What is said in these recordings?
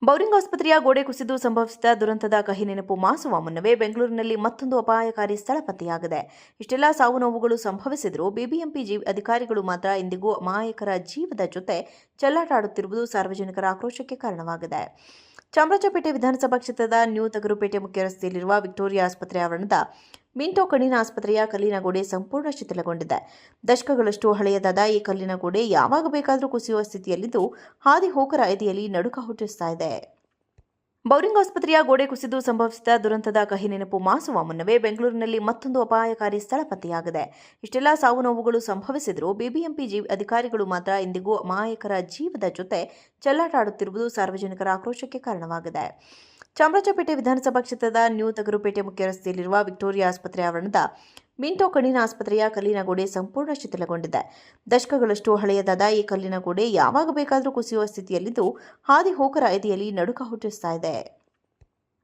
Bowring ಆಸ್ಪತ್ರೆಯ ಗೋಡೆ ಕುಸಿದು ಸಂಭವಿಸಿದ ದುರಂತದ ಕಹಿ ನೆನಪು ಮಾಸುವ ಮುನ್ನವೇ ಬೆಂಗಳೂರಿನಲ್ಲಿ ಮತ್ತೊಂದು ಅಪಾಯಕಾರಿ ಸ್ಥಳ ಪತ್ತೆಯಾಗಿದೆ. ಇಷ್ಟೆಲ್ಲ ಸಾವು ನೋವುಗಳು ಸಂಭವಿಸಿದರೂ ಬಿಬಿಎಂಪಿ ಅಧಿಕಾರಿಗಳು ಮಾತ್ರ ಇಂದಿಗೂ ಅಮಾಯಕರ ಜೀವದ ಜೊತೆ ಚೆಲ್ಲಾಟ ಆಡುತ್ತಿರುವುದು ಸಾರ್ವಜನಿಕರ ಆಕ್ರೋಶಕ್ಕೆ ಕಾರಣವಾಗಿದೆ. ಚಾಮರಾಜಪೇಟೆ ವಿಧಾನಸಭಾ ಕ್ಷೇತ್ರದ ನ್ಯೂ ತಗರುಪೇಟೆ ಮುಖ್ಯ ರಸ್ತೆಯಲ್ಲಿರುವ ವಿಕ್ಟೋರಿಯಾ ಆಸ್ಪತ್ರೆ ಆವರಣದ ಮಿಂಟೋ ಕಣ್ಣಿನ ಆಸ್ಪತ್ರೆಯ ಕಲ್ಲಿನ ಗೋಡೆ ಸಂಪೂರ್ಣ ಶಿಥಿಲಗೊಂಡಿದೆ. ದಶಕಗಳಷ್ಟು ಹಳೆಯದಾದ ಈ ಕಲ್ಲಿನ ಗೋಡೆ ಯಾವಾಗ ಬೇಕಾದರೂ ಕುಸಿಯುವ ಸ್ಥಿತಿಯಲ್ಲಿದ್ದು, ಹಾದಿ ಹೋಕರ ಎದೆಯಲ್ಲಿ ನಡುಕ ಹುಟ್ಟಿಸ್ತಾ ಇದೆ. ಬೌರಿಂಗ್ ಆಸ್ಪತ್ರೆಯ ಗೋಡೆ ಕುಸಿದು ಸಂಭವಿಸಿದ ದುರಂತದ ಕಹಿ ನೆನಪು ಮಾಸುವ ಮುನ್ನವೇ ಬೆಂಗಳೂರಿನಲ್ಲಿ ಮತ್ತೊಂದು ಅಪಾಯಕಾರಿ ಸ್ಥಳ ಪತ್ತೆಯಾಗಿದೆ. ಇಷ್ಟೆಲ್ಲ ಸಾವು ನೋವುಗಳು ಸಂಭವಿಸಿದರೂ ಬಿಬಿಎಂಪಿ ಅಧಿಕಾರಿಗಳು ಮಾತ್ರ ಇಂದಿಗೂ ಅಮಾಯಕರ ಜೀವದ ಜೊತೆ ಚೆಲ್ಲಾಟ ಆಡುತ್ತಿರುವುದು ಸಾರ್ವಜನಿಕರ ಆಕ್ರೋಶಕ್ಕೆ ಕಾರಣವಾಗಿದೆ. ಚಾಮರಾಜಪೇಟೆ ವಿಧಾನಸಭಾ ಕ್ಷೇತ್ರದ ನ್ಯೂ ತಗರುಪೇಟೆ ಮುಖ್ಯ ರಸ್ತೆಯಲ್ಲಿರುವ ವಿಕ್ಟೋರಿಯಾ ಆಸ್ಪತ್ರೆ ಆವರಣದ ಮಿಂಟೋ ಕಣ್ಣಿನ ಆಸ್ಪತ್ರೆಯ ಕಲ್ಲಿನ ಗೋಡೆ ಸಂಪೂರ್ಣ ಶಿಥಿಲಗೊಂಡಿದೆ. ದಶಕಗಳಷ್ಟು ಹಳೆಯದಾದ ಈ ಕಲ್ಲಿನ ಗೋಡೆ ಯಾವಾಗ ಬೇಕಾದರೂ ಕುಸಿಯುವ ಸ್ಥಿತಿಯಲ್ಲಿದ್ದು, ಹಾದಿ ಹೋಕರ ಎದೆಯಲ್ಲಿ ನಡುಕ ಹುಟ್ಟಿಸ್ತಾ ಇದೆ.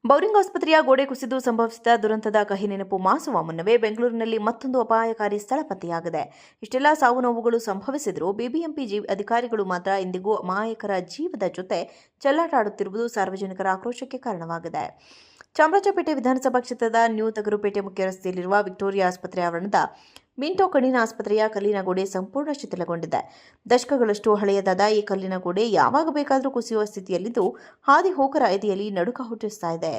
ಬೌರಿಂಗ್ ಆಸ್ಪತ್ರೆಯ ಗೋಡೆ ಕುಸಿದು ಸಂಭವಿಸಿದ ದುರಂತದ ಕಹಿ ನೆನಪು ಮಾಸುವ ಮುನ್ನವೇ ಬೆಂಗಳೂರಿನಲ್ಲಿ ಮತ್ತೊಂದು ಅಪಾಯಕಾರಿ ಸ್ಥಳ ಪತ್ತೆಯಾಗಿದೆ. ಇಷ್ಟೆಲ್ಲ ಸಾವು ನೋವುಗಳು ಸಂಭವಿಸಿದರೂ ಬಿಬಿಎಂಪಿ ಅಧಿಕಾರಿಗಳು ಮಾತ್ರ ಇಂದಿಗೂ ಅಮಾಯಕರ ಜೀವದ ಜೊತೆ ಚೆಲ್ಲಾಟ ಆಡುತ್ತಿರುವುದು ಸಾರ್ವಜನಿಕರ ಆಕ್ರೋಶಕ್ಕೆ ಕಾರಣವಾಗಿದೆ. ಚಾಮರಾಜಪೇಟೆ ವಿಧಾನಸಭಾ ಕ್ಷೇತ್ರದ ನ್ಯೂ ತಗರುಪೇಟೆ ಮುಖ್ಯ ರಸ್ತೆಯಲ್ಲಿರುವ ವಿಕ್ಟೋರಿಯಾ ಆಸ್ಪತ್ರೆ ಆವರಣದ ಮಿಂಟೋ ಕಣ್ಣಿನ ಆಸ್ಪತ್ರೆಯ ಕಲ್ಲಿನ ಗೋಡೆ ಸಂಪೂರ್ಣ ಶಿಥಿಲಗೊಂಡಿದೆ. ದಶಕಗಳಷ್ಟು ಹಳೆಯದಾದ ಈ ಕಲ್ಲಿನ ಗೋಡೆ ಯಾವಾಗ ಬೇಕಾದರೂ ಕುಸಿಯುವ ಸ್ಥಿತಿಯಲ್ಲಿದ್ದು, ಹಾದಿ ಹೋಕರ ಎದೆಯಲ್ಲಿ ನಡುಕ ಹುಟ್ಟಿಸ್ತಾ ಇದೆ.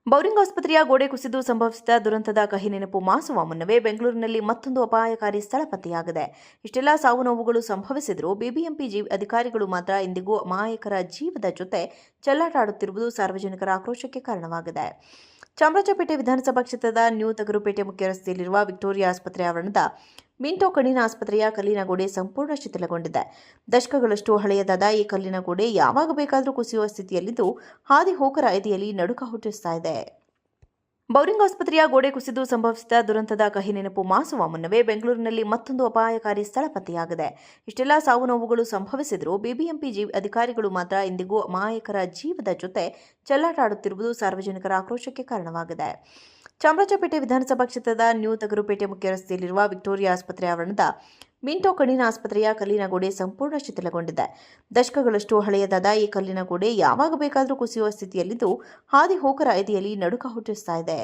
ಬೌರಿಂಗ್ ಆಸ್ಪತ್ರೆಯ ಗೋಡೆ ಕುಸಿದು ಸಂಭವಿಸಿದ ದುರಂತದ ಕಹಿ ನೆನಪು ಮಾಸುವ ಮುನ್ನವೇ ಬೆಂಗಳೂರಿನಲ್ಲಿ ಮತ್ತೊಂದು ಅಪಾಯಕಾರಿ ಸ್ಥಳ ಪತ್ತೆಯಾಗಿದೆ. ಇಷ್ಟೆಲ್ಲ ಸಾವು ನೋವುಗಳು ಸಂಭವಿಸಿದರೂ ಬಿಬಿಎಂಪಿ ಅಧಿಕಾರಿಗಳು ಮಾತ್ರ ಇಂದಿಗೂ ಅಮಾಯಕರ ಜೀವದ ಜೊತೆ ಚೆಲ್ಲಾಟ ಆಡುತ್ತಿರುವುದು ಸಾರ್ವಜನಿಕರ ಆಕ್ರೋಶಕ್ಕೆ ಕಾರಣವಾಗಿದೆ. ಚಾಮರಾಜಪೇಟೆ ವಿಧಾನಸಭಾ ಕ್ಷೇತ್ರದ ನ್ಯೂ ತಗರುಪೇಟೆ ಮುಖ್ಯ ರಸ್ತೆಯಲ್ಲಿರುವ ವಿಕ್ಟೋರಿಯಾ ಆಸ್ಪತ್ರೆ ಆವರಣದ ಮಿಂಟೋ ಕಣ್ಣಿನ ಆಸ್ಪತ್ರೆಯ ಕಲ್ಲಿನ ಗೋಡೆ ಸಂಪೂರ್ಣ ಶಿಥಿಲಗೊಂಡಿದೆ. ದಶಕಗಳಷ್ಟು ಹಳೆಯದಾದ ಈ ಕಲ್ಲಿನ ಗೋಡೆ ಯಾವಾಗ ಬೇಕಾದರೂ ಕುಸಿಯುವ ಸ್ಥಿತಿಯಲ್ಲಿದ್ದು, ಹಾದಿ ಹೋಕರ ಎದೆಯಲ್ಲಿ ನಡುಕ ಹುಟ್ಟಿಸ್ತಾ ಇದೆ. ಬೌರಿಂಗ್ ಆಸ್ಪತ್ರೆಯ ಗೋಡೆ ಕುಸಿದು ಸಂಭವಿಸಿದ ದುರಂತದ ಕಹಿ ನೆನಪು ಮಾಸುವ ಮುನ್ನವೇ ಬೆಂಗಳೂರಿನಲ್ಲಿ ಮತ್ತೊಂದು ಅಪಾಯಕಾರಿ ಸ್ಥಳ ಪತ್ತೆಯಾಗಿದೆ. ಇಷ್ಟೆಲ್ಲ ಸಾವು ನೋವುಗಳು ಸಂಭವಿಸಿದರೂ ಬಿಬಿಎಂಪಿ ಅಧಿಕಾರಿಗಳು ಮಾತ್ರ ಇಂದಿಗೂ ಅಮಾಯಕರ ಜೀವದ ಜೊತೆ ಚೆಲ್ಲಾಟ ಆಡುತ್ತಿರುವುದು ಸಾರ್ವಜನಿಕರ ಆಕ್ರೋಶಕ್ಕೆ ಕಾರಣವಾಗಿದೆ. ಚಾಮರಾಜಪೇಟೆ ವಿಧಾನಸಭಾ ಕ್ಷೇತ್ರದ ನ್ಯೂ ತಗರುಪೇಟೆ ಮುಖ್ಯ ರಸ್ತೆಯಲ್ಲಿರುವ ವಿಕ್ಟೋರಿಯಾ ಆಸ್ಪತ್ರೆ ಆವರಣದ ಮಿಂಟೋ ಕಣ್ಣಿನ ಆಸ್ಪತ್ರೆಯ ಕಲ್ಲಿನ ಗೋಡೆ ಸಂಪೂರ್ಣ ಶಿಥಿಲಗೊಂಡಿದೆ. ದಶಕಗಳಷ್ಟು ಹಳೆಯದಾದ ಈ ಕಲ್ಲಿನ ಗೋಡೆ ಯಾವಾಗ ಬೇಕಾದರೂ ಕುಸಿಯುವ ಸ್ಥಿತಿಯಲ್ಲಿದ್ದು, ಹಾದಿ ಹೋಕರ ಎದೆಯಲ್ಲಿ ನಡುಕ ಹುಟ್ಟಿಸ್ತಾ ಇದೆ.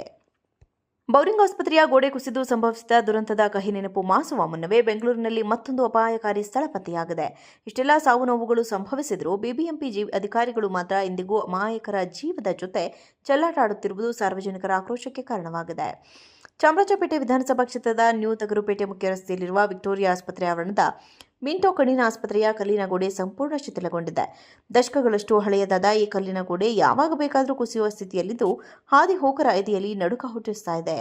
ಬೌರಿಂಗ್ ಆಸ್ಪತ್ರೆಯ ಗೋಡೆ ಕುಸಿದು ಸಂಭವಿಸಿದ ದುರಂತದ ಕಹಿ ನೆನಪು ಮಾಸುವ ಮುನ್ನವೇ ಬೆಂಗಳೂರಿನಲ್ಲಿ ಮತ್ತೊಂದು ಅಪಾಯಕಾರಿ ಸ್ಥಳ ಪತ್ತೆಯಾಗಿದೆ. ಇಷ್ಟೆಲ್ಲ ಸಾವು ನೋವುಗಳು ಸಂಭವಿಸಿದರೂ ಬಿಬಿಎಂಪಿ ಅಧಿಕಾರಿಗಳು ಮಾತ್ರ ಇಂದಿಗೂ ಅಮಾಯಕರ ಜೀವದ ಜೊತೆ ಚೆಲ್ಲಾಟ ಆಡುತ್ತಿರುವುದು ಸಾರ್ವಜನಿಕರ ಆಕ್ರೋಶಕ್ಕೆ ಕಾರಣವಾಗಿದೆ. ಚಾಮರಾಜಪೇಟೆ ವಿಧಾನಸಭಾ ಕ್ಷೇತ್ರದ ನ್ಯೂ ತಗರುಪೇಟೆ ಮುಖ್ಯ ರಸ್ತೆಯಲ್ಲಿರುವ ವಿಕ್ಟೋರಿಯಾ ಆಸ್ಪತ್ರೆ ಆವರಣದ ಮಿಂಟೋ ಕಣ್ಣಿನ ಆಸ್ಪತ್ರೆಯ ಕಲ್ಲಿನ ಗೋಡೆ ಸಂಪೂರ್ಣ ಶಿಥಿಲಗೊಂಡಿದೆ. ದಶಕಗಳಷ್ಟು ಹಳೆಯದಾದ ಈ ಕಲ್ಲಿನ ಗೋಡೆ ಯಾವಾಗ ಬೇಕಾದರೂ ಕುಸಿಯುವ ಸ್ಥಿತಿಯಲ್ಲಿದ್ದು, ಹಾದಿ ಹೋಕರ ಎದೆಯಲ್ಲಿ ನಡುಕ ಹುಟ್ಟಿಸ್ತಾ ಇದೆ.